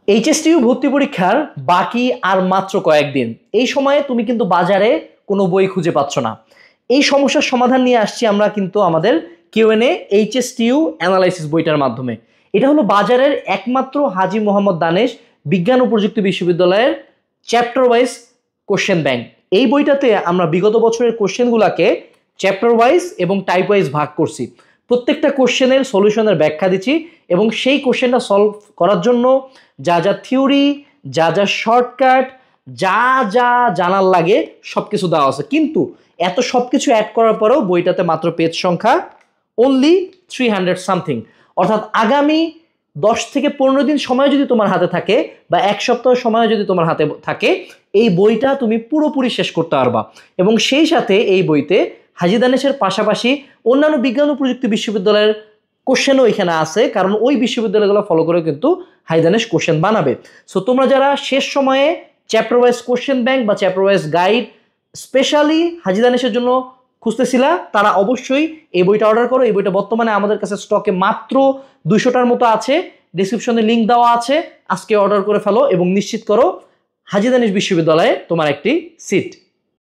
এইচএসটিইউ ভর্তি পরীক্ষার বাকি আর মাত্র কয়েকদিন। এই সময়ে তুমি কিন্তু বাজারে কোনো বই খুঁজে পাচ্ছ না। এই সমস্যার সমাধান নিয়ে আসছি আমরা কিন্তু আমাদের কিউএনএ এইচএসটিইউ অ্যানালাইসিস বইটার মাধ্যমে। এটা হলো বাজারের একমাত্র হাজী মোহাম্মদ দানেশ বিজ্ঞান ও প্রযুক্তি বিশ্ববিদ্যালয়ের চ্যাপ্টার ওয়াইজ কোশ্চেন ব্যাংক। এই বইটাতে আমরা বিগত বছরের কোশ্চেনগুলোকে চ্যাপ্টার ওয়াইজ এবং টাইপ ওয়াইজ ভাগ করছি। প্রত্যেকটা কোশ্চেনের সলিউশনের ব্যাখ্যা দিচ্ছি এবং সেই কোশ্চেনটা সলভ করার জন্য যা যা থিওরি, যা যা শর্টকাট, যা যা জানার লাগে সব কিছু দেওয়া আছে। কিন্তু এত সব কিছু অ্যাড করার পরেও বইটাতে মাত্র পেজ সংখ্যা অনলি 300 সামথিং। অর্থাৎ আগামী 10 থেকে 15 দিন সময় যদি তোমার হাতে থাকে বা এক সপ্তাহ সময় যদি তোমার হাতে থাকে, এই বইটা তুমি পুরোপুরি শেষ করতে পারবা। এবং সেই সাথে এই বইতে হাজী দানেশের পাশাপাশি অন্যান্য বিজ্ঞান ও প্রযুক্তি বিশ্ববিদ্যালয়ের কোশ্চেনও এখানে আছে, কারণ ওই বিশ্ববিদ্যালয়গুলো ফলো করে কিন্তু হাজী দানেশ কোশ্চেন বানাবে। সো তোমরা যারা শেষ সময়ে চ্যাপ্টার ওয়াইজ কোশ্চেন ব্যাংক বা চ্যাপ্টার ওয়াইজ গাইড স্পেশালি হাজী দানেশের জন্য খুঁজতেছিলা, তারা অবশ্যই এই বইটা অর্ডার করো। এই বইটা বর্তমানে আমাদের কাছে স্টকে মাত্র 200টার মতো আছে। ডিসক্রিপশনে লিঙ্ক দেওয়া আছে, আজকে অর্ডার করে ফেলো এবং নিশ্চিত করো হাজী দানেশ বিশ্ববিদ্যালয়ে তোমার একটি সিট।